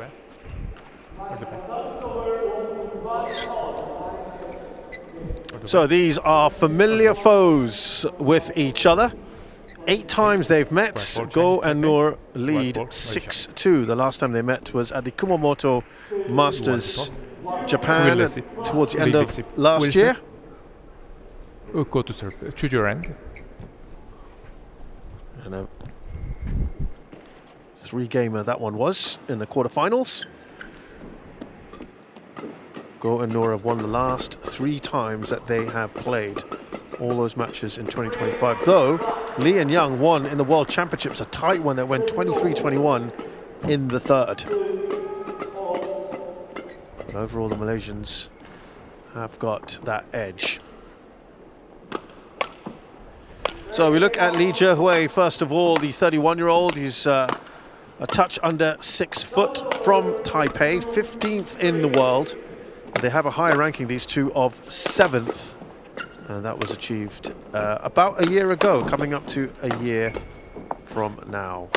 best. All the best. So these are familiar foes with each other. 8 times they've met. Go and Noor lead 6-2. The last time they met was at the Kumamoto Masters, Japan, towards the end of last year. Go to serve. Choose your end. And a 3-gamer that one was in the quarterfinals. Go and Noor have won the last 3 times that they have played. All those matches in 2025. Though Lee and Young won in the World Championships, a tight one that went 23-21 in the 3rd. But overall, the Malaysians have got that edge. So we look at Lee Zhehui first of all, the 31-year-old. He's a touch under 6 foot from Taipei, 15th in the world. They have a higher ranking, these two, of 7th. And that was achieved about a year ago, coming up to a year from now.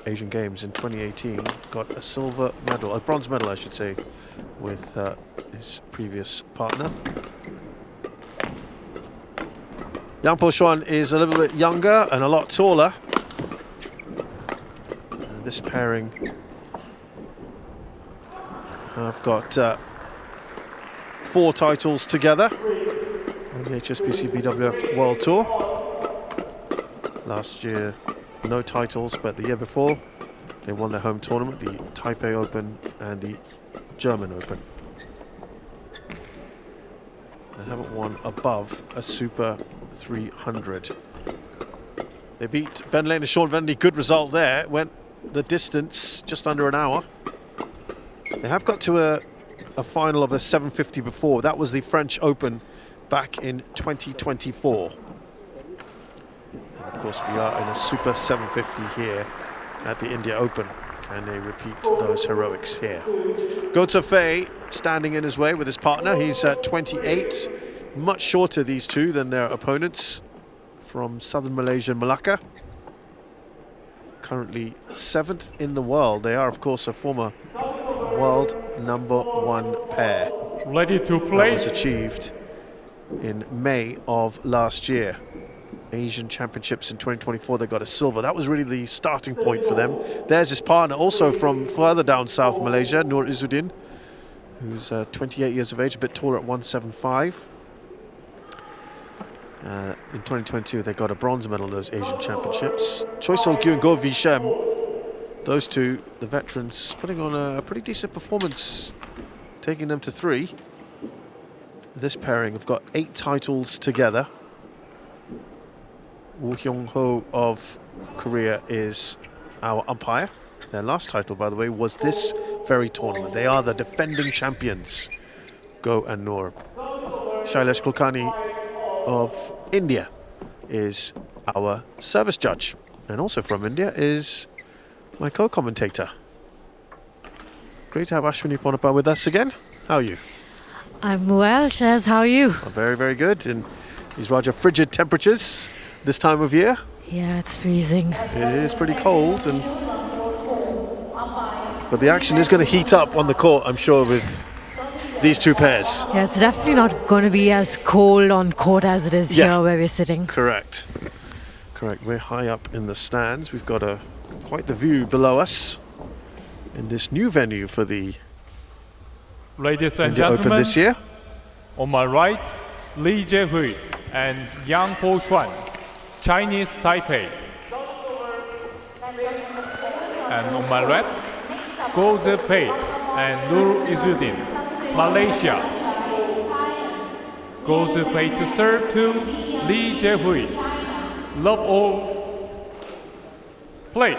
Asian Games in 2018 got a silver medal, a bronze medal I should say, with his previous partner. Yang Po Xuan is a little bit younger and a lot taller. This pairing have got 4 titles together on the HSBC BWF World Tour. Last year, no titles, but the year before, they won their home tournament, the Taipei Open and the German Open. They haven't won above a Super 300. They beat Ben Lane and Sean Venley, good result there. Went the distance, just under an hour. They have got to a final of a 750 before. That was the French Open back in 2024. And of course, we are in a Super 750 here at the India Open. Can they repeat those heroics here? Goh Tse Fei standing in his way with his partner. He's 28, much shorter, these two, than their opponents from southern Malaysia and Malacca. Currently 7th in the world. They are, of course, a former world #1 pair. Ready to play. That was achieved in May of last year. Asian Championships in 2024, they got a silver. That was really the starting point for them. There's his partner, also from further down south Malaysia, Noor Izzuddin, who's 28 years of age, a bit taller at 175. In 2022, they got a bronze medal in those Asian Championships. Choi Sol-kyu and Goh Vi-shem, those two, the veterans, putting on a pretty decent performance, taking them to 3. This pairing have got 8 titles together. Woo Hyung-ho of Korea is our umpire. Their last title, by the way, was this very tournament. They are the defending champions, Go and Noor. Shailesh Kulkarni of India is our service judge. And also from India is my co-commentator. Great to have Ashwini Ponnappa with us again. How are you? I'm well, Shaz. How are you? Oh, very, very good. In these rather frigid temperatures this time of year. Yeah, it's freezing. It is pretty cold, but the action is going to heat up on the court, I'm sure, with these two pairs. Yeah, it's definitely not going to be as cold on court as it is here where we're sitting. Correct. Correct. We're high up in the stands. We've got quite the view below us in this new venue for the Ladies and India Open gentlemen, this year. on my right, Lee Zhehui and Yang Po Xuan, Chinese Taipei. And on my left, Goh Tse Fei and Noor Izzuddin, Malaysia. Goh Tse Fei to serve to Lee Zhehui. Love all. Play.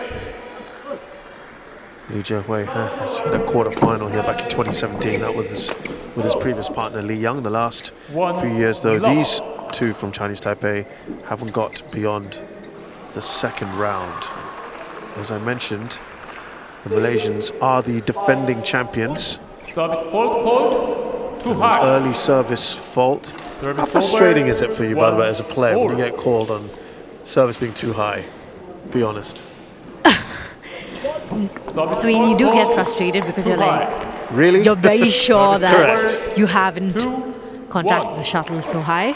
Lee Zhehui has hit a quarter-final here back in 2017. That was with his previous partner Lee Young. The last few years, though, these two from Chinese Taipei haven't got beyond the 2nd round. As I mentioned, the Malaysians are the defending champions. Service fault called too high. Early service fault. How frustrating is it for you, by the way, as a player, when you get called on service being too high? Be honest. Service I mean, you do ball get called frustrated because too you're like, high. Really? you're very sure Service that correct. you haven't 2-1. contacted the shuttle so high.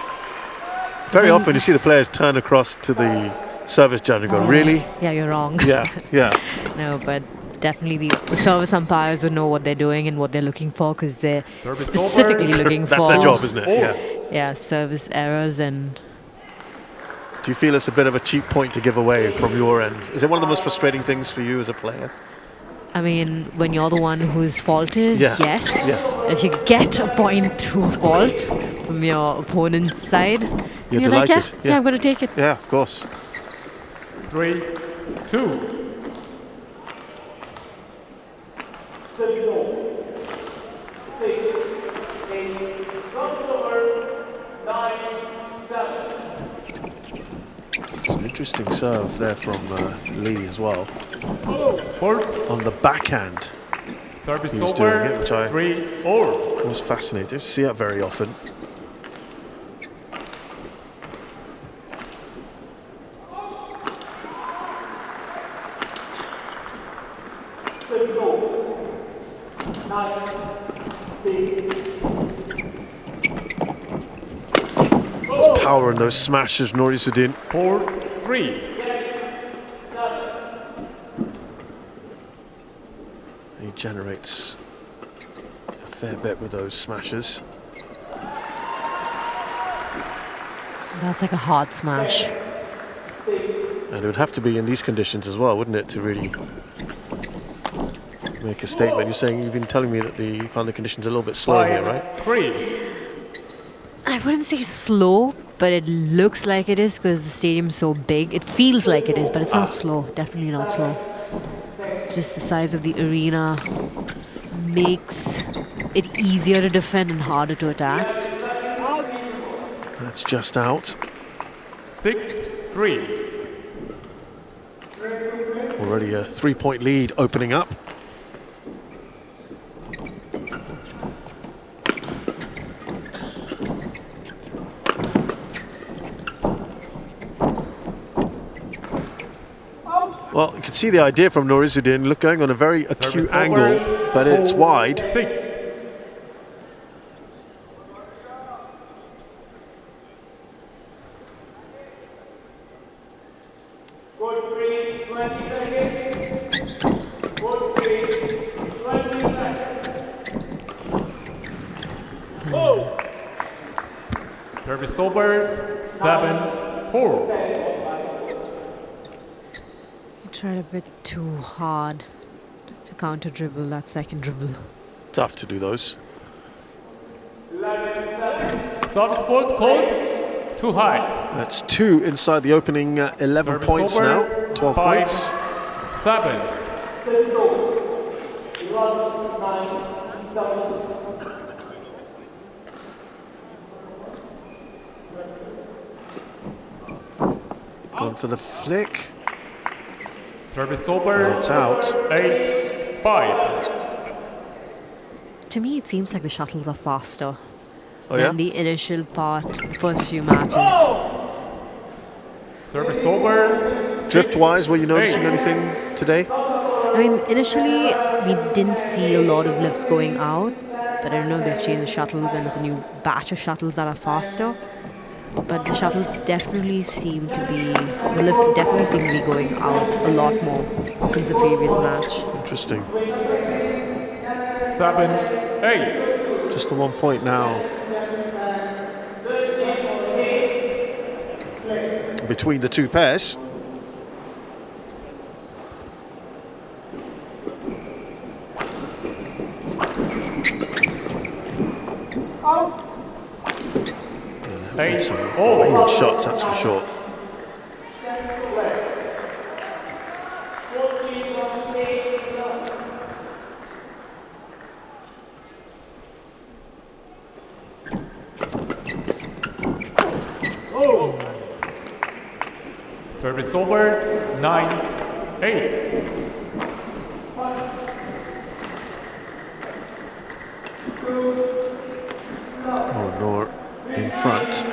Very then- often you see the players turn across to the service judge and go, really? Yeah, you're wrong. Yeah, yeah. No, but definitely the service umpires would know what they're doing and what they're looking for because they're Service specifically over. looking That's for their job, isn't it? Oh. Yeah. yeah, service errors and Do you feel it's a bit of a cheap point to give away from your end? Is it one of the most frustrating things for you as a player? I mean, when you're the one who's faulted, Yeah. yes. Yes. If you get a point to fault from your opponent's side, You're you're like, delighted. yeah, I'm going to take it. Yeah, of course. 3-2. It's an interesting serve there from Lee as well. Fourth. On the backhand, Service He was over. doing it, which I- 3-4. it was fascinating. See that very often. There's power in those smashes, Izzuddin. 4-3. He generates a fair bit with those smashes. That's like a hard smash. And it would have to be in these conditions as well, wouldn't it, to really make a statement. You're saying, you've been telling me that you found the conditions a little bit slow here, right? 5-3. I wouldn't say slow, but it looks like it is because the stadium's so big. It feels like it is, but it's not slow. Definitely not slow. Just the size of the arena makes it easier to defend and harder to attack. That's just out. 6-3. Already a 3-point lead opening up. Well, you can see the idea from Izzuddin, look, going on a very acute Service angle, over. but it's wide. 6. Service over. 7-4. Tried a bit too hard to counter dribble that second dribble. Tough to do those. Service ball called too high. That's 2 inside the opening 11 Service points over. now, 12 points. 5-7. Gone for the flick. Service over. It's out. 8-5. To me, it seems like the shuttles are faster Oh yeah? than the initial part, the first few matches. Service over. Drift-wise, were you 6-8. noticing anything today? I mean, initially, we didn't see a lot of lifts going out, but I don't know if they've changed the shuttles and it's a new batch of shuttles that are faster. But the shuttles definitely seem to be, the lifts definitely seem to be going out a lot more since the previous match. Interesting. 7-8. Just the 1 point now. Between the two pairs. And some wayward shots, that's for sure. Service over. 9-8. Oh, Noor in front.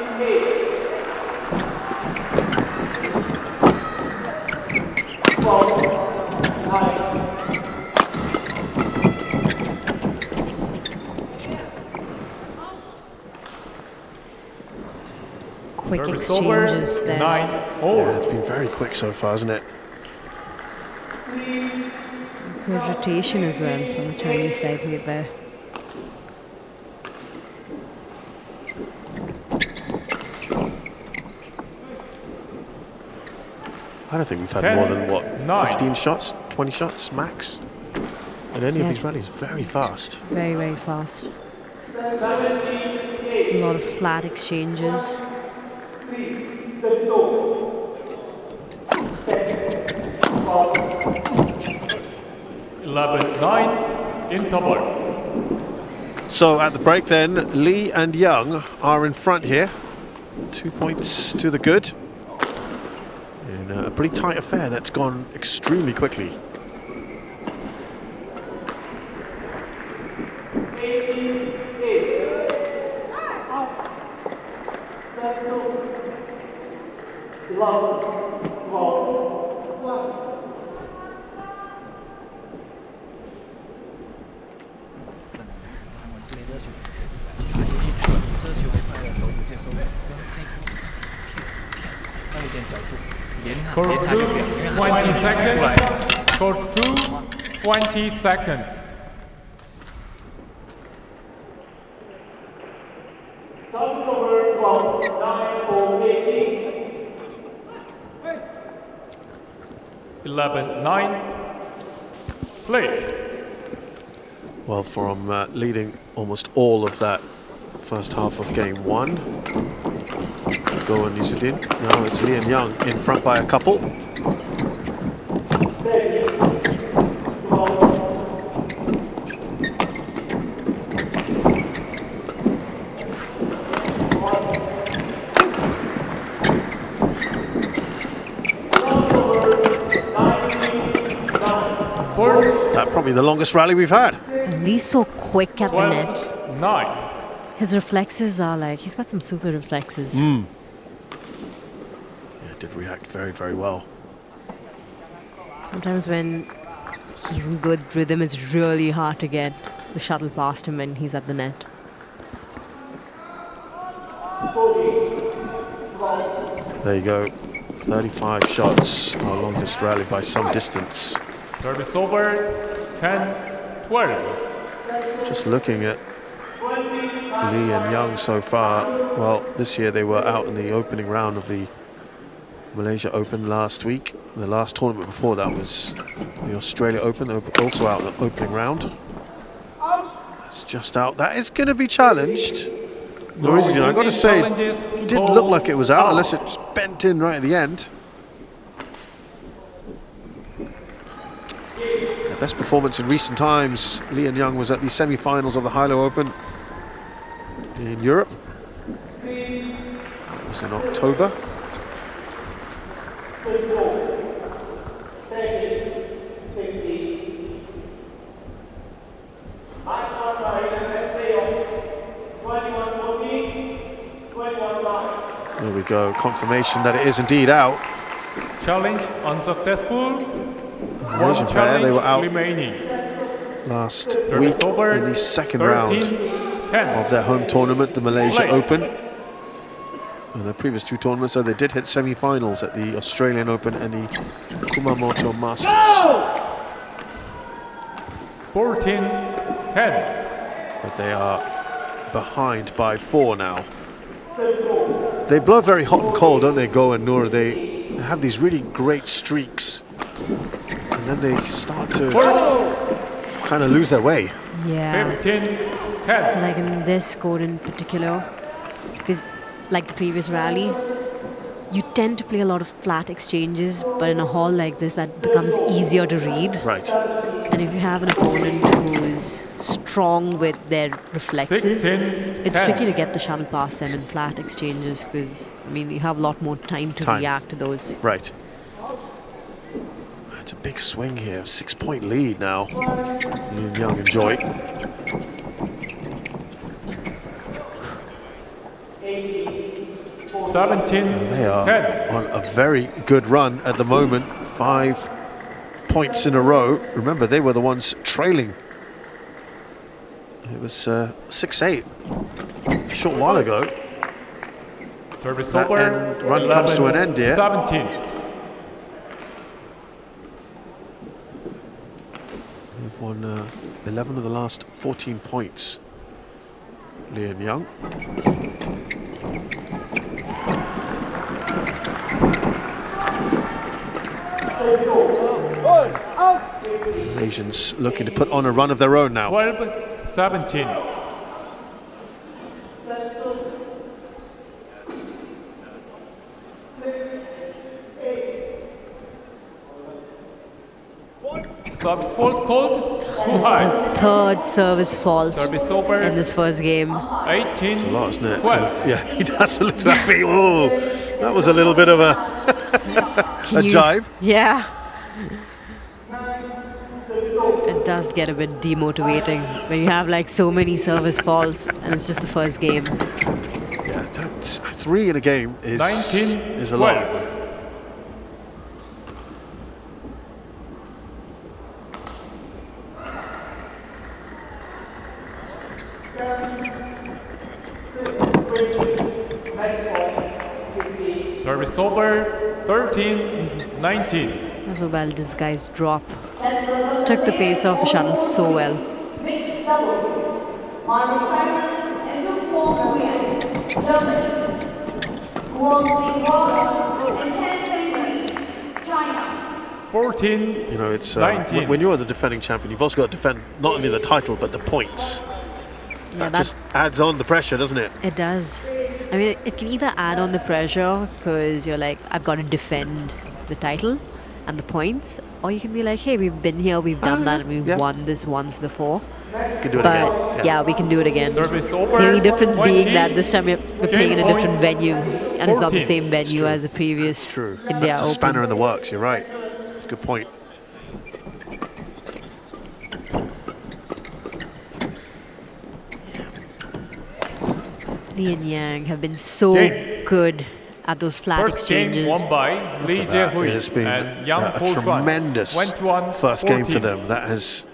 quick Service over, exchanges there. 9-all. Yeah, it's been very quick so far, hasn't it? Good rotation as well from the Chinese Taipei there. I don't think we've had 10, more than, what, 9. 15 shots, 20 shots max? In any of Yeah. these rallies, very fast. Very, very fast. A lot of flat exchanges. 11-9 interval. So at the break then, Lee and Young are in front here. 2 points to the good. In a pretty tight affair that's gone extremely quickly. Court 2, 20 seconds. Court 2, 20 seconds. Eleven, 9. Play. Well, from leading almost all of that first half of game one. Go on Izzuddin. Now it's Lee and Young in front by a couple. That probably the longest rally we've had. And Lee's so quick at the net. 12-9. His reflexes are like, he's got some super reflexes. Yeah, did react very, very well. Sometimes when he's in good rhythm, it's really hard to get the shuttle past him when he's at the net. There you go. 35 shots, our longest rally by some distance. Service over, 10-12. Just looking at Lee and Young so far, well, this year they were out in the opening round of the Malaysia Open last week. The last tournament before that was the Australia Open, also out in the opening round. That's just out. That is going to be challenged. Izzuddin, I've got to say, it didn't look like it was out unless it's bent in right at the end. Their best performance in recent times, Lee and Young, was at the semi-finals of the Hilo Open in Europe. That was in October. There we go, confirmation that it is indeed out. Challenge unsuccessful. Malaysian pair, they were out remaining. last Service week over, in the second round 13-10. of their home tournament, the Malaysia Play. Open. And their previous two tournaments, so they did hit semi-finals at the Australian Open and the Kumamoto Masters. 14-10. But they are behind by 4 now. They blow very hot and cold, don't they, Go and Noor? They have these really great streaks, and then they start to kind of lose their way. Yeah. 15-10. Like in this court in particular, because like the previous rally, you tend to play a lot of flat exchanges, but in a hall like this, that becomes easier to read. Right. And if you have an opponent who's strong with their reflexes, 16-10. it's tricky to get the shuttle past them in flat exchanges because, I mean, you have a lot more time to react to those. Right. It's a big swing here, 6-point lead now. Lee and Young enjoy. They are 10. on a very good run at the moment. 5 points in a row. Remember, they were the ones trailing. It was 6-8 a short while ago. Service that over. end run comes to an end here. 17. They've won 11 of the last 14 points. Lee and Young. Malaysians looking to put on a run of their own now. 12-17. Service fault called too high. Third service fault Service over. in this first game. 18. It's a lot, isn't it? 12. Yeah, he doesn't look too happy. Oh, that was a little bit of a jibe. Yeah. It does get a bit demotivating when you have like so many service faults and it's just the first game. Yeah, 3 in a game is 19. is a lot. 12. Service over. 13-19. So well, this guy's drop took the pace off the shuttle so well. Mixed doubles. Marvin Simon and Luke Wong, Germany. Guangxi Wang and Chen Fenghui, China. 14. You know, it's 19. when you're the defending champion, you've also got to defend not only the title but the points. Yeah, That just adds on the pressure, doesn't it? it does. I mean, it can either add on the pressure because you're like, I've got to defend the title and the points, or you can be like, hey, we've been here, we've done that, and we've won this once before. You can do it But again. yeah, we can do it again. Service over. The only difference 20. being that this time we're playing in a different venue, and it's not the 14. same venue as the previous It's true. India That's a Open. spanner in the works, you're right. That's a good point. Lee and Yang have been so Game. good at those flat First game exchanges. won by Lee Look at that. Jae-hui It has been and Yang a Po-chuan. tremendous 21, first game for 14. them. That has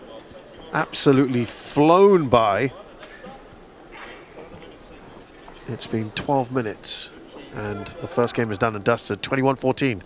absolutely flown by. It's been 12 minutes and the first game is done and dusted. 21-14.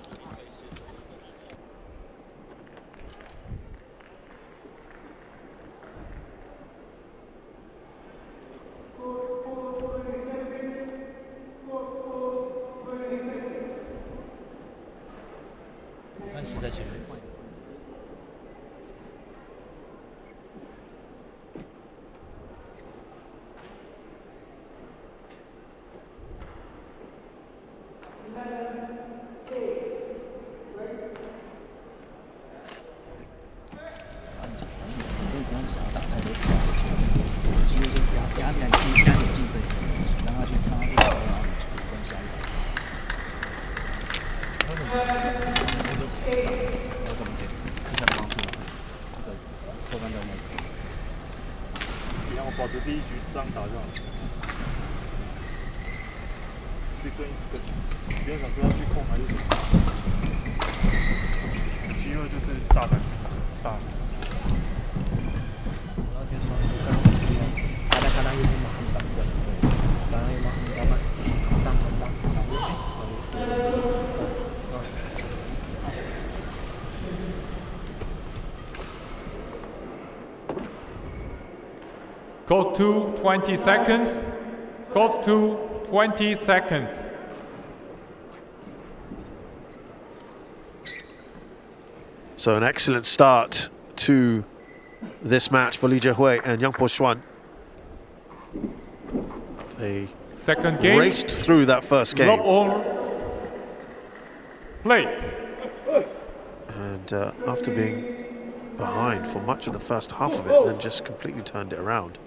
Code to 20 seconds. Code to 20 seconds. So an excellent start to this match for Lee Jae-hui and Yang Po-chuan. They Second game. raced through that first Love game. all. Play. And after being behind for much of the first half of it, then just completely turned it around.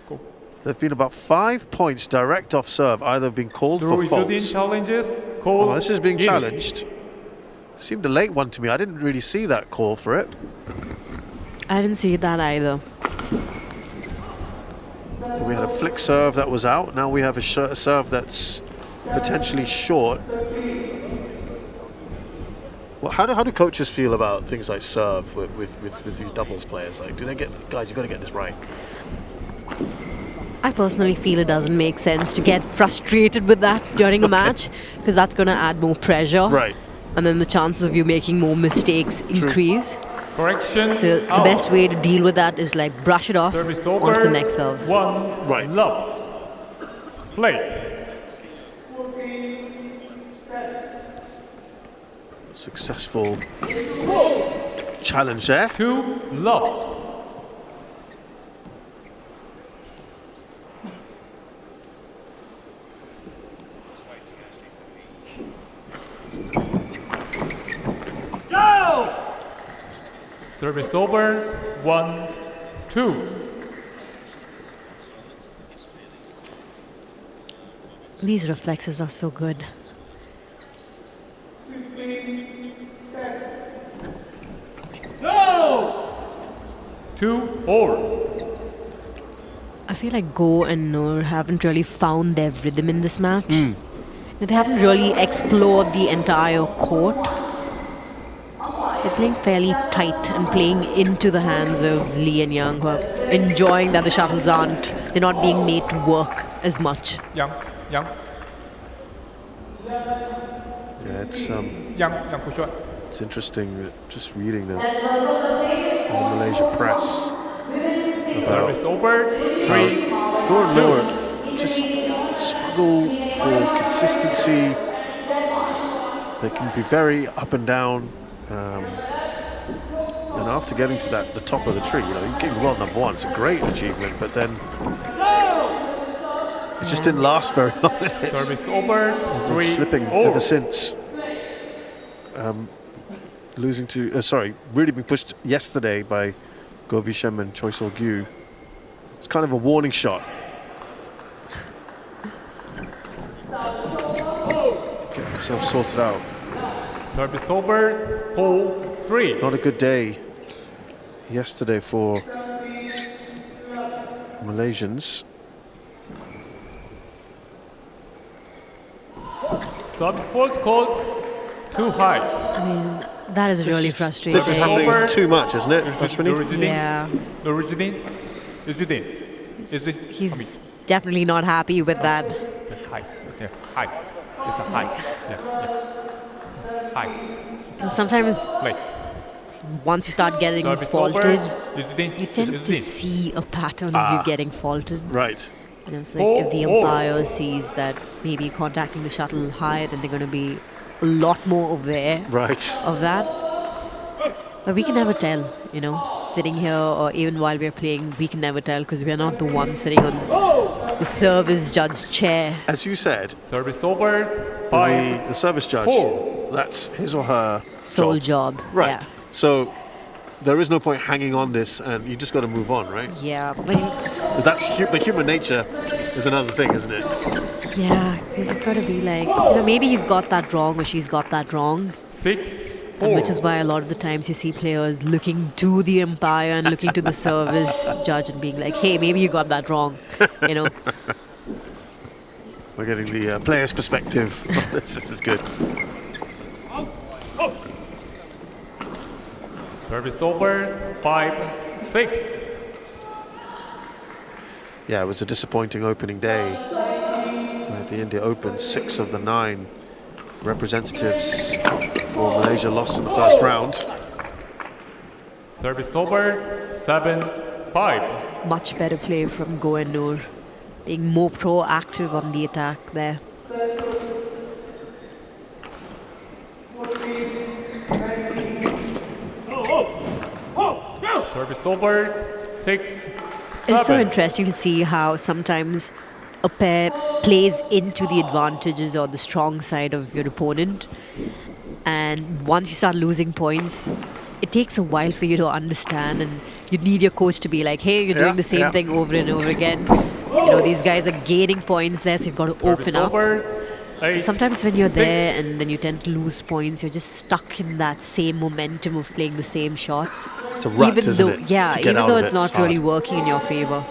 Cool. There have been about 5 points direct off serve, either being called Drew for Izzuddin faults. challenges. Call. Oh, this is being Guinea. challenged. Seemed a late one to me. I didn't really see that call for it. I didn't see that either. We had a flick serve that was out. Now we have a serve that's potentially short. Well, how do coaches feel about things like serve with these doubles players? Like, do they get, guys, you've got to get this right? I personally feel it doesn't make sense to get frustrated with that during a match, because that's going to add more pressure. Right. And then the chances of you making more mistakes increase. Correction. So the best way to deal with that is like brush it off Service over. onto the next serve. 1 Right. love. Play. Successful challenge there. 2 love. Service over. 1 2. These reflexes are so good. No! 2-4. I feel like Go and Noor haven't really found their rhythm in this match. They haven't really explored the entire court. They're playing fairly tight and playing into the hands of Lee and Yang, who are enjoying that the shuttles they're not being made to work as much. Yang. Yeah, it's Yang push up. it's interesting that just reading the Malaysia press about Service over. 3. Go and Noor just struggle for consistency. They can be very up and down. And after getting to the top of the tree, you're getting world number 1. It's a great achievement, but then it just didn't last very long. Service over. Been 3 slipping ever since. Losing to, really being pushed yesterday by Go Vishem and Choi Sol Gyu. It's kind of a warning shot. Get himself sorted out. Service over. 4-3. Not a good day yesterday for Malaysians. Service fault called too high. I mean, that is really frustrating. This is happening Over. too much, isn't it, Ashwini? Yeah, Izzuddin. Is it? he's definitely not happy with that. High. Yeah, high. It's a high. Yeah. High. And sometimes Play. once you start getting Service faulted, over. Izzuddin. you tend to Izzuddin. see a pattern of you getting faulted. Right. It's like if the umpire sees that maybe contacting the shuttle high, then they're going to be a lot more aware Right. of that. But we can never tell, sitting here or even while we're playing, we can never tell because we're not the ones sitting on the service judge chair. As you said, Service over. 5. the service judge, 4. that's his or her Sole job. Right. Yeah. So there is no point hanging on this, and you just got to move on, right? Yeah, but That's but human nature is another thing, isn't it? yeah, because you've got to be like, maybe he's got that wrong or she's got that wrong. 6. And 4. which is why a lot of the times you see players looking to the umpire and looking to the service judge and being like, hey, maybe you got that wrong. We're getting the player's perspective on this. This is good. Service over. 5. 6. Yeah, it was a disappointing opening day at the India Open. 6 of the 9 representatives for Malaysia lost in the first round. Service over. 7. 5. Much better play from Go and Noor, being more proactive on the attack there. Service over. 6. 7. It's so interesting to see how sometimes a pair plays into the advantages or the strong side of your opponent, and once you start losing points, it takes a while for you to understand, and you need your coach to be like, hey, you're doing the same thing over and over again. These guys are gaining points there, so you've got to Service open up. over. 8. Sometimes when you're 6. there and then you tend to lose points, you're just stuck in that same momentum of playing the same shots. It's a rut, even isn't though, it? yeah, To get even out though of it's it, not hard. really working in your favor.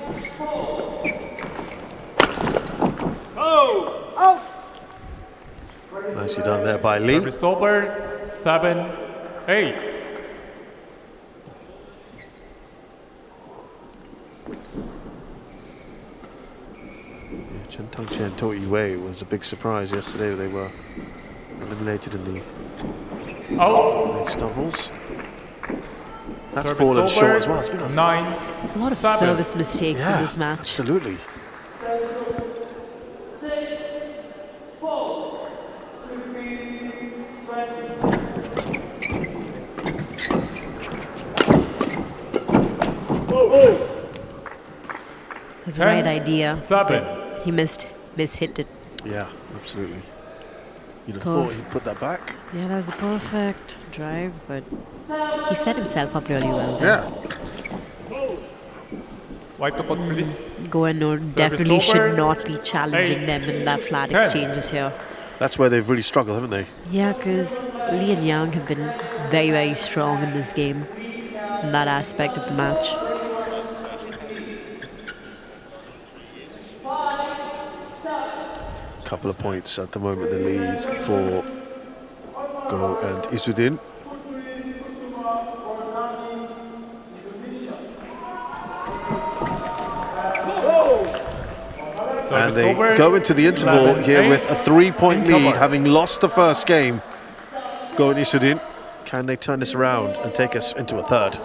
Nicely done there by Lee. Service over. 7. 8. Chen Tongchen and Toyi Wei was a big surprise yesterday. They were eliminated in the mixed doubles. That's Service fallen over. short as well. It's been a 9. A lot of 7. service mistakes in this match. Absolutely. It was the right idea. 7. But he mishit it. Yeah, absolutely. You'd have thought he'd put that back. Yeah, that was the perfect drive, but he set himself up really well there. Yeah. White to pot, please. Go and Noor definitely over. should not be challenging 8, them in that flat 10. exchanges here. That's where they've really struggled, haven't they? Yeah, because Li and Yang have been very, very strong in this game, in that aspect of the match. Couple of points at the moment, the lead for Go and Izzuddin. And they go into the interval 11, here 8, with a 3-point in lead, cover. having lost the first game. Go and Izzuddin. Can they turn this around and take us into a third?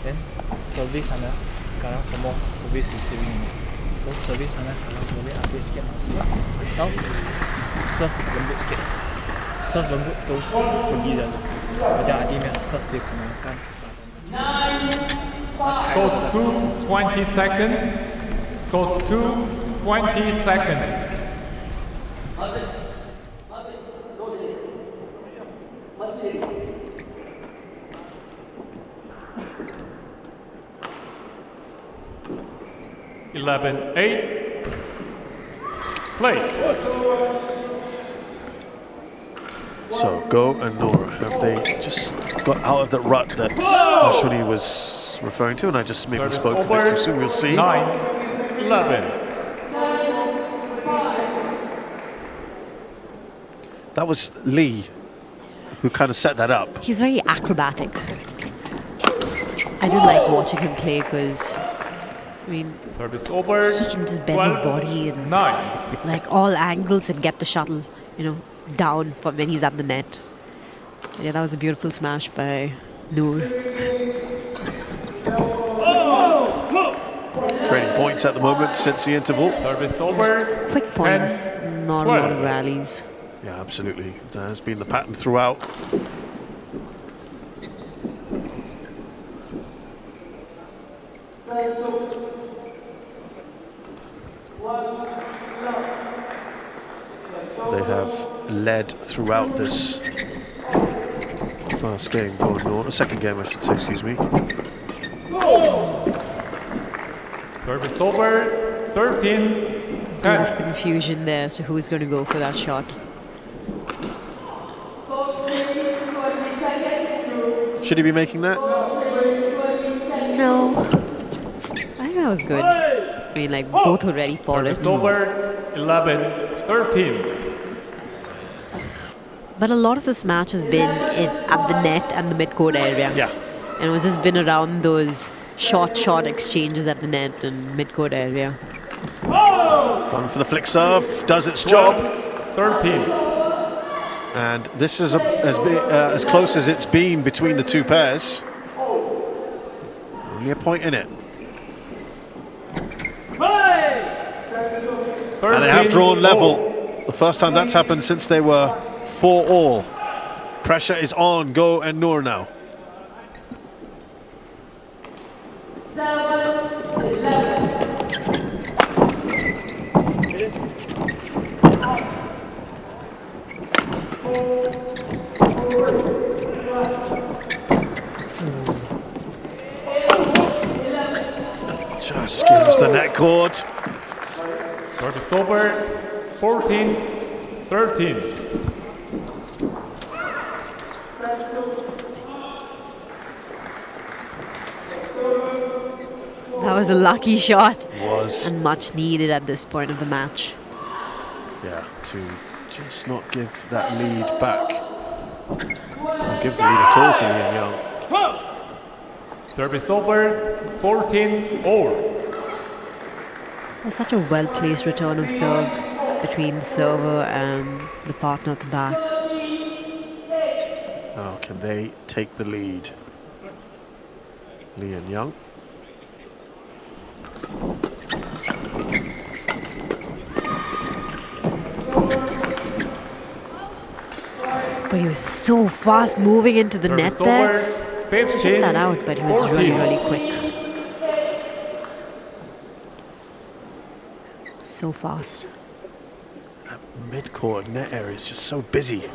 Then service sana sekarang semua service receiving ini. So service sana kalau boleh ambil sikit masa atau serve lembut sikit. Serve lembut terus pergi jalan. Macam Adi punya serve dia kenakan. Goes 2, 20 seconds. Goes 2, 20 seconds. Eleven, 8. Play. So Go and Nora, have they just got out of the rut that Ashwini was referring to? And I just maybe Service spoke a over. bit too soon. We'll see. 9, 11. That was Lee who kind of set that up. He's very acrobatic. I do like watching him play because, I mean, Service over. he can just bend his 12, body in 9. like all angles and get the shuttle, you know, down from when he's at the net. Yeah, that was a beautiful smash by Noor. Trading points at the moment since the interval. Service over. Quick points, 10, not a lot 12. of rallies. Yeah, absolutely. That has been the pattern throughout. They have led throughout this first game going on. Second game, I should say, excuse me. Service over. 13, A lot of 10. confusion there as to who's going to go for that shot. Should he be making that? No. I think that was good. I mean, like, both were ready for it. Service over. 11, 13. But a lot of this match has been at the net and the mid-court area. Yeah. And it's just been around those short exchanges at the net and mid-court area. Gone for the flick serve, does its job. 13. And this is as close as it's been between the two pairs. Only a point in it. 13. And they have drawn level. The first time that's happened since they were 4-all. Pressure is on Go and Noor now. Just skims the net cord. Service over. 14, 13. That was a lucky shot. was. And much needed at this point of the match. Yeah, to just not give that lead back. Or give the lead at all to Lian Young. Service over, 14-all. It was such a well-placed return of serve between the server and the partner at the back. Now, can they take the lead? Lian Young. But he was so fast moving into the net there. He hit that out, but he was really, really quick. So fast. That mid-court net area is just so busy.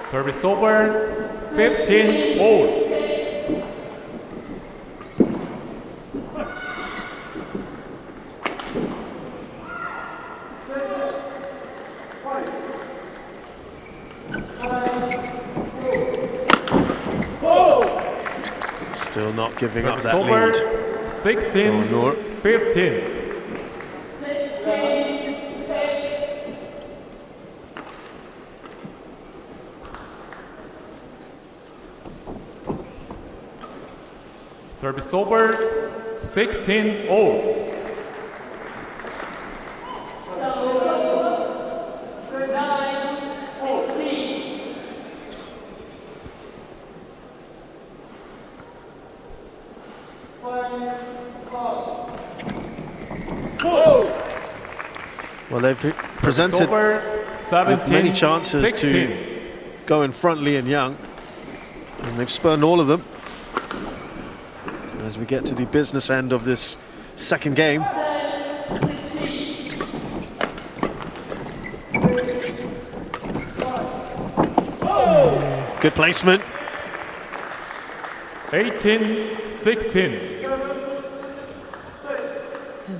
Service over, 15-all. Still not giving Service up that over, lead. 16-15. Service over, 16-all. Well, they've presented with many chances to go in front, Lian Young, and they've spurned all of them. As we get to the business end of this second game. Good placement. 18-16.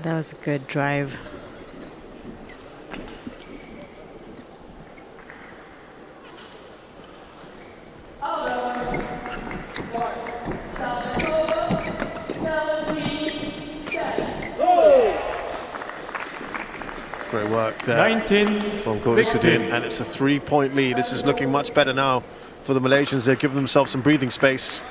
That was a good drive. Great work there from Izzuddin, and it's a 3-point lead. This is looking much better now for the Malaysians. They've given themselves some breathing space.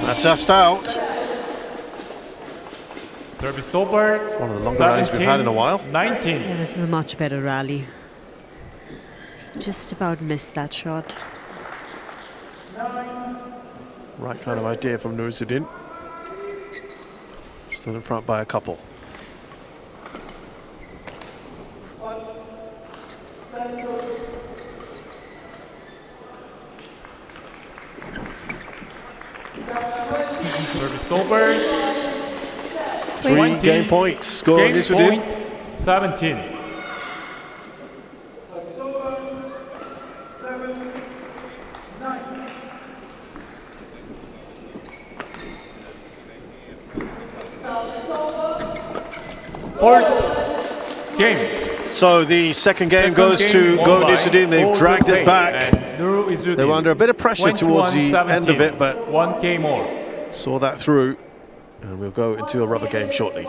That's just out. Service over. It's one of the longer rallies we've had in a while. 19. Yeah, this is a much better rally. Just about missed that shot. Right kind of idea from Izzuddin. Still in front by a couple. Service over. 3 game points. Score on Izzuddin. 17. Fourth game. So the second game goes to Izzuddin. They've dragged it back. They were under a bit of pressure towards the end of it, but 1 game more. saw that through. And we'll go into a rubber game shortly.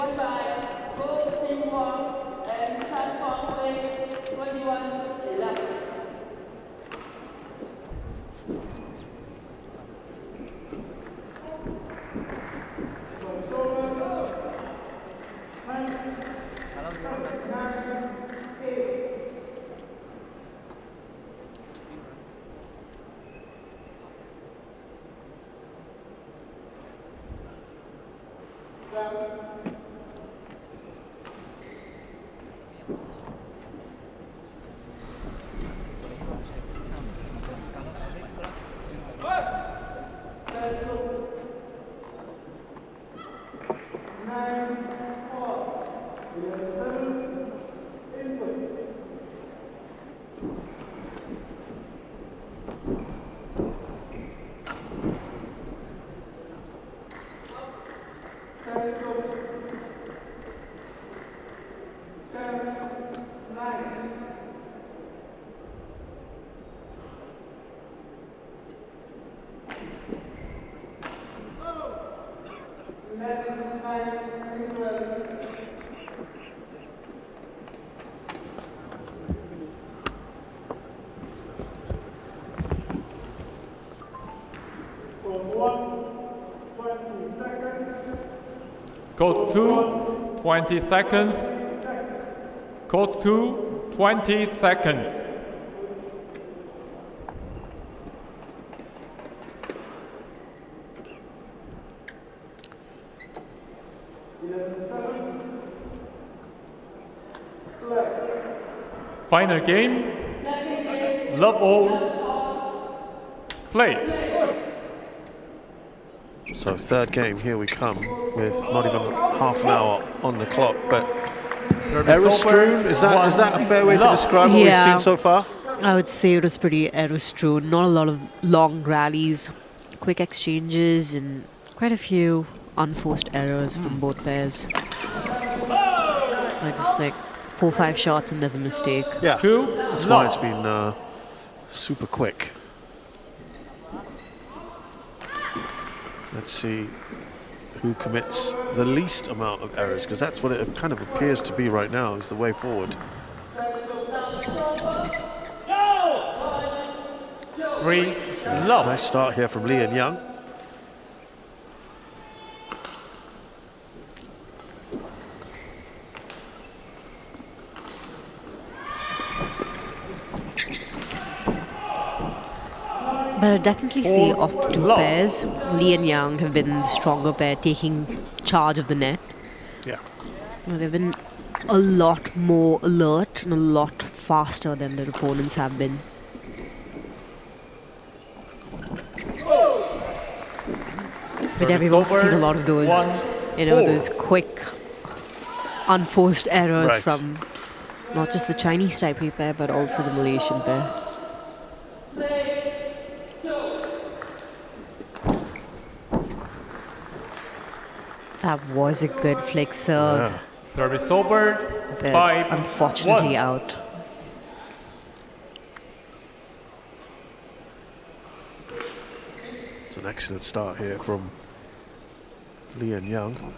Court 2, 20 seconds. Court 2, 20 seconds. Final game. Love all. Play. So third game, here we come with not even half an hour on the clock, but error-strewn, is that a fair way to describe what we've Yeah. seen so far? I would say it was pretty error-strewn. Not a lot of long rallies, quick exchanges, and quite a few unforced errors from both pairs. I just like 4 or 5 shots and there's a mistake. Yeah, Two, that's love. why it's been super quick. Let's see who commits the least amount of errors, because that's what it kind of appears to be right now, is the way forward. 3, love. Nice start here from Lee and Young. But I definitely see Four, of the two love. pairs, Lee and Young have been the stronger pair, taking charge of the net. Yeah. They've been a lot more alert and a lot faster than their opponents have been. But everyone's seen a lot of those, you know, those quick, unforced errors Right. from not just the Chinese Taipei pair, but also the Malaysian pair. That was a good flick serve, Yeah. Service over. but 5, unfortunately 1. out. It's an excellent start here from Lee and Young.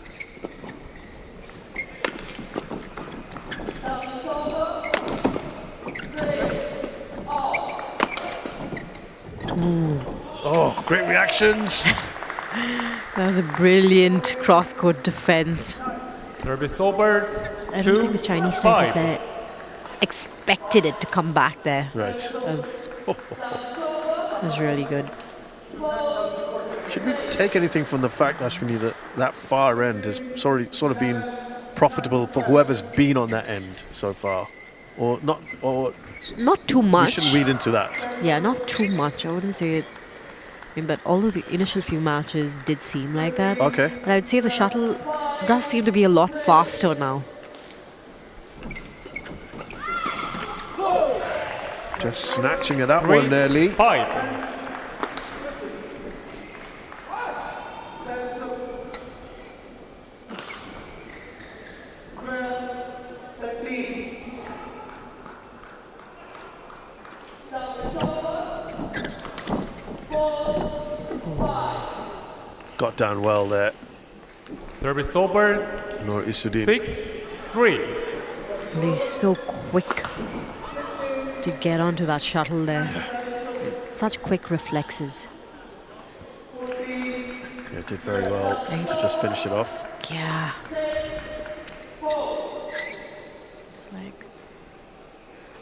Oh, great reactions. That was a brilliant cross-court defense. Service over. I 2, don't think the Chinese Taipei 5. pair expected it to come back there. Right. That was really good. Should we take anything from the fact, Ashwini, that that far end has sort of been profitable for whoever's been on that end so far? Or not, or Not too we much. shouldn't read into that? Yeah, not too much. I wouldn't say it. I mean, but although the initial few matches did seem like that, Okay. but I would say the shuttle does seem to be a lot faster now. Just snatching at that 3, one there, Lee. 5. Got down well there, Service over. Nor Izzuddin. 6, 3. And he's so quick to get onto that shuttle there. Such quick reflexes. Yeah, did very well to just finish it off. Yeah. It's like,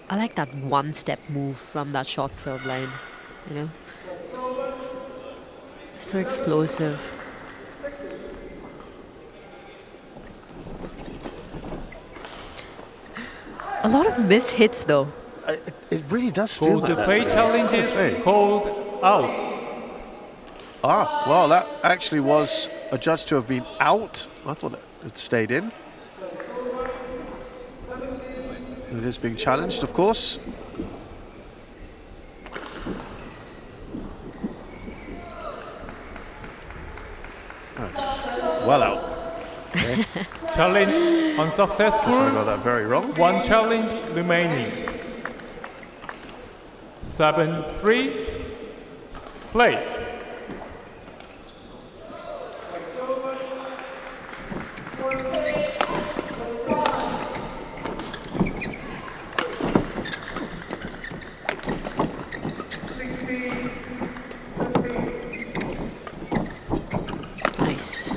I like that one-step move from that short serve line, you know? So explosive. A lot of missed hits though. It really does feel Go to like that play today, challenges I have to say. called out. Ah, well, that actually was adjudged to have been out. I thought that it stayed in. It is being challenged, of course. That's well out. Okay. Challenge Guess I unsuccessful. got that very wrong. One challenge remaining. 7-3. Play. Nice.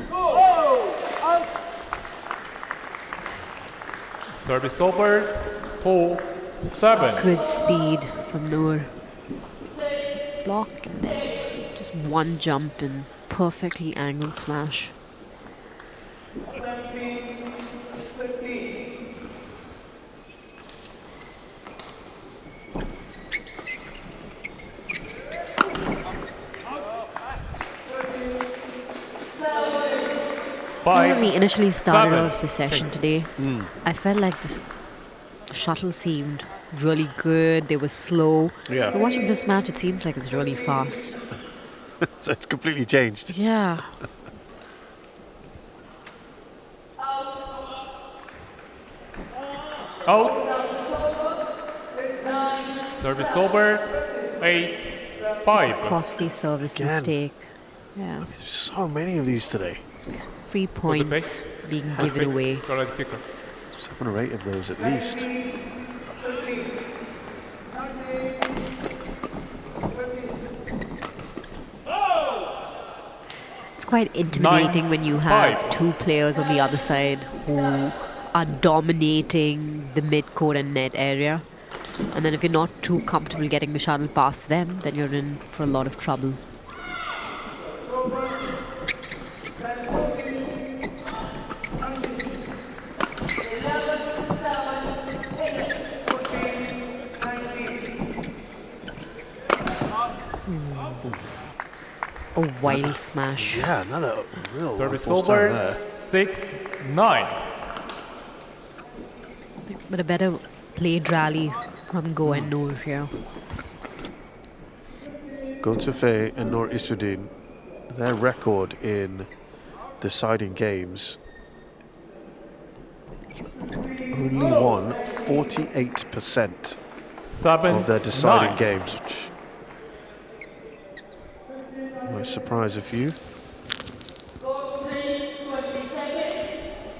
Service over. 4-7. Good speed from Noor. Block and then just one jump and perfectly angled smash. When we initially started off the session today, I felt like the shuttle seemed really good. They were slow. Yeah. But watching this match, it seems like it's really fast. So it's completely changed. Yeah. Out. Service over. 8-5. Costly service Again. mistake. Yeah. There's so many of these today. 3 points being given away. 7 or 8 of those at least. It's quite intimidating when you have 2 players on the other side who are dominating the mid-court and net area. And then if you're not too comfortable getting the shuttle past them, then you're in for a lot of trouble. A wild smash. Yeah, another real Service one-force down over. there. 6-9. But a better played rally from Go and Noor here. Go Tufei and Noor Izzuddin, their record in deciding games, only won 48% of their deciding games, which might surprise a few.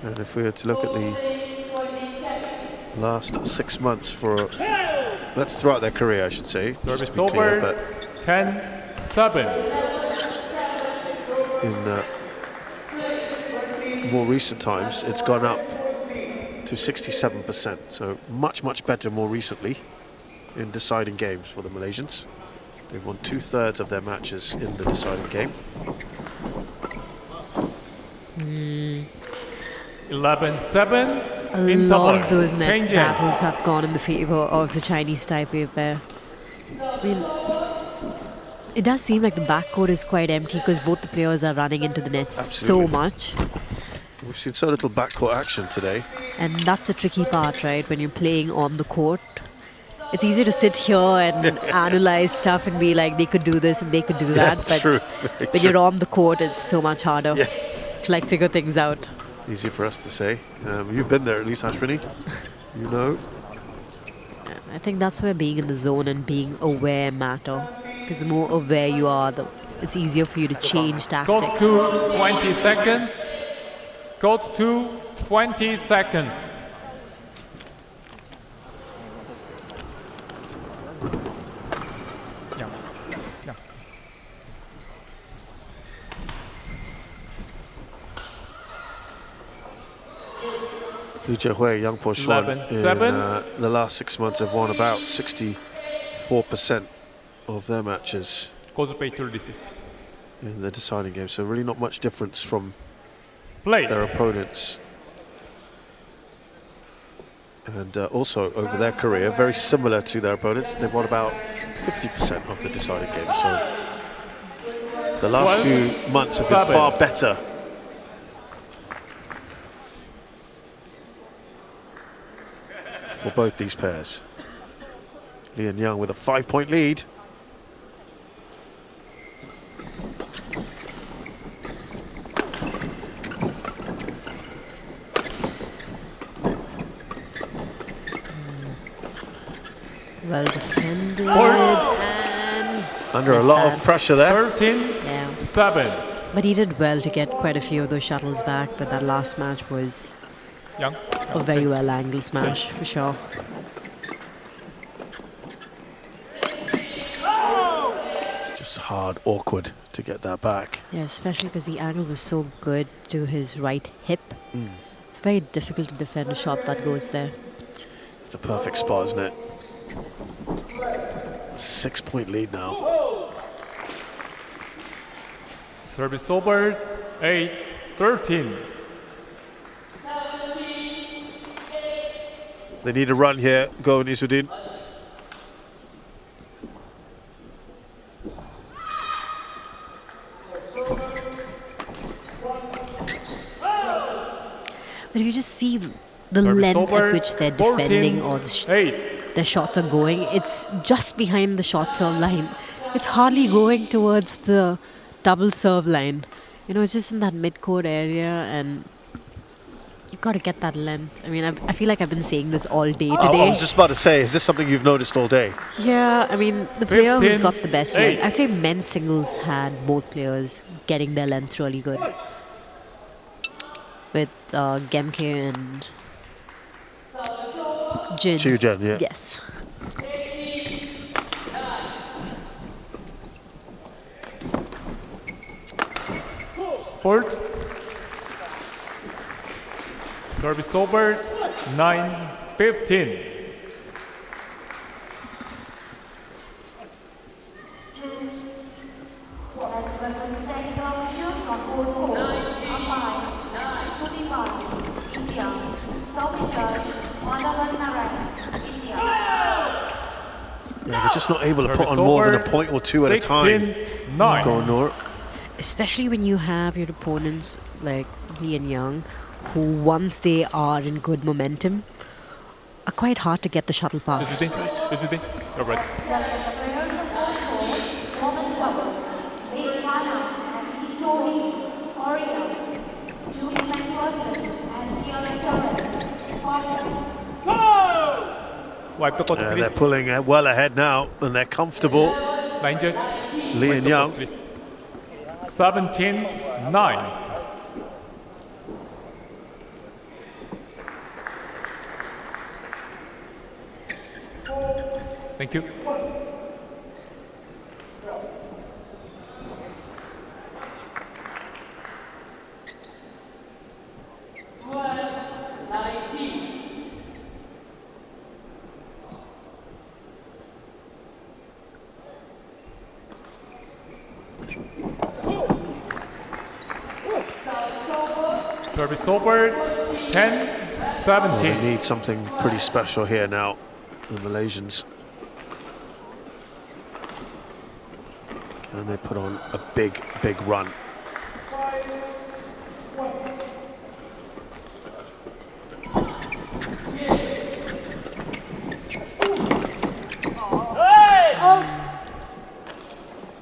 And if we were to look at the last 6 months for, that's throughout their career, I should say, just Service to be clear, over. but 10-7. in more recent times, it's gone up to 67%. So much, much better more recently in deciding games for the Malaysians. They've won 2/3 of their matches in the deciding game. 11-7. A lot of those net battles have gone in the favor of the Chinese Taipei pair. I mean, it does seem like the backcourt is quite empty because both the players are running into the nets so much. We've seen so little backcourt action today. And that's the tricky part, right? When you're playing on the court, it's easy to sit here and analyze stuff and be like, they could do this and they could do that. But True. when you're on the court, it's so much harder to like figure things out. Easy for us to say. You've been there at least, Ashwini. You know. I think that's where being in the zone and being aware matter. Because the more aware you are, it's easier for you to change tactics. Got to 20 seconds. Got to 20 seconds. Li Jiehui, Yang Po Xuan, in the last 6 months have won about 64% of their matches in the deciding game. So really not much difference from their opponents. And also over their career, very similar to their opponents, they've won about 50% of the deciding game. So the last few months have been far better for both these pairs. Li and Yang with a 5-point lead. Well defended. Fourth. And Under a missed lot that. of pressure there. 13-7. Yeah. But he did well to get quite a few of those shuttles back. But that last match was Young. a very well angled smash for sure. Just hard, awkward to get that back. Yeah, especially because the angle was so good to his right hip. It's very difficult to defend a shot that goes there. It's a perfect spot, isn't it? 6-point lead now. Service over. 8-13. They need a run here. Go, Izzuddin. But if you just see the Service length over. at which they're defending or 8. their shots are going, it's just behind the shot serve line. It's hardly going towards the double serve line. You know, it's just in that mid-court area, and you've got to get that length. I mean, I feel like I've been saying this all day today. I was just about to say, is this something you've noticed all day? Yeah, I mean, the player who's got the best 15-8. length, I'd say men's singles had both players getting their length really good. With Gemke and Jin. Chujen, yeah. Yes. Fourth. Service over. 9-15. Next weapon to take the shoot from board 4. Umpire. Sudirman, India. Serving judge, India. Yeah, they're just not able to put Service on more than a over. point or two at a time. 16-9. Go, Noor. Especially when you have your opponents like Lee and Young, who once they are in good momentum, are quite hard to get the shuttle pass. Izzuddin. You're right. Women's doubles. Mediana and Isoni, Orion, Julie McPherson and Fiona Torres, Scotland. Wipe the court, They're please. pulling well ahead now, and they're comfortable. Line judge. Lee Wipe and the Young. court, please. 17-9. Thank you. Service over. 10-17. Well, they need something pretty special here now, the Malaysians. Can they put on a big, big run?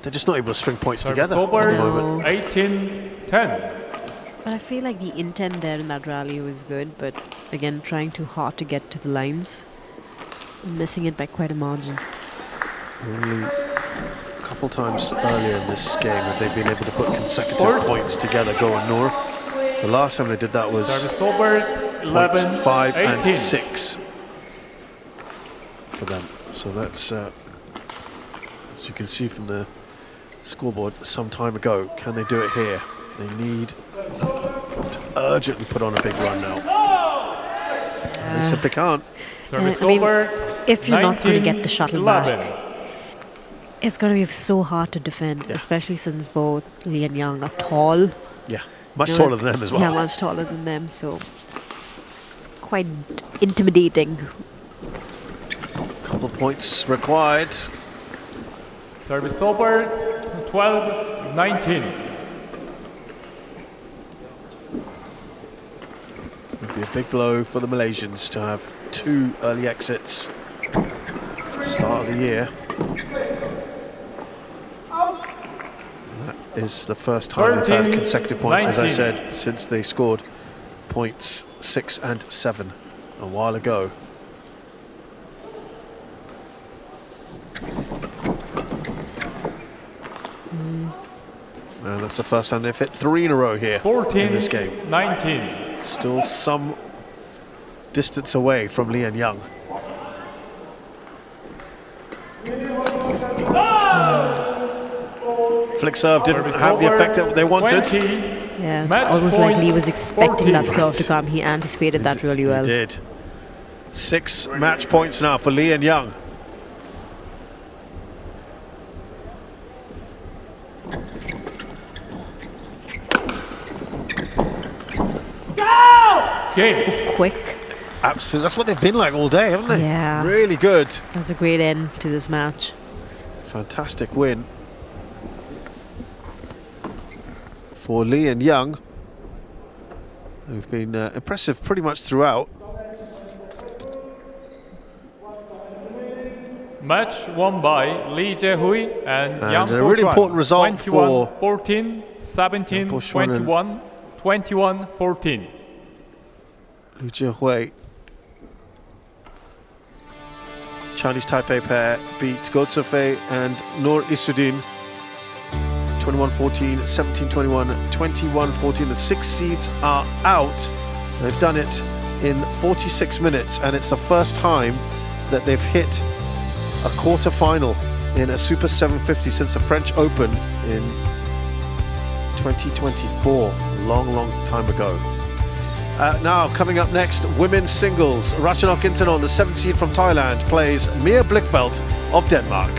They're just not able to string points Service together over. at the moment. 18-10. But I feel like the intent there in that rally was good, but again, trying too hard to get to the lines, missing it by quite a margin. Only a couple times earlier in this game have they been able to put consecutive points together. Go on, Noor. The last time they did that was Service over. points 11-18. 5 and 6 for them. So that's, as you can see from the scoreboard, some time ago. Can they do it here? They need to urgently put on a big run now. They simply can't. Service I mean, over. if you're not going to get the shuttle 19-11. back, it's going to be so hard to defend, especially since both Lee and Young are tall. Yeah, much You know, taller than them as well. Yeah, much taller than them, so it's quite intimidating. Couple of points required. Service over. 12-19. It'd be a big blow for the Malaysians to have 2 early exits start of the year. That is the first time they've had consecutive points, as I 19. said, since they scored points 6 and 7 a while ago. And that's the first time they've hit 3 in a row here 14, in this game. 19. Still some distance away from Lee and Young. Flick serve didn't have the effect that they wanted. 20. Yeah, Match it's almost like point Lee was expecting 14. that serve to come. He anticipated that really well. He did. 6 match points now for Lee and Young. Game. So quick. Absolutely, that's what they've been like all day, haven't they? Yeah. Really good. That was a great end to this match. Fantastic win for Lee and Young, who've been impressive pretty much throughout. Match won by Lee Jae-hui and Yang a really Bo-swan. important result for 21-14, 17-21, 21-14. Lee Jae-hui, Chinese Taipei pair, beat Go Tse-fei and Noor Izzuddin 21-14, 17-21, 21-14. The 6 seeds are out. They've done it in 46 minutes, and it's the first time that they've hit a quarter-final in a Super 750 since the French Open in 2024. Long, long time ago. Now, coming up next, women's singles. Ratchanok Intanon, the 7th seed from Thailand, plays Mia Blichfeldt of Denmark.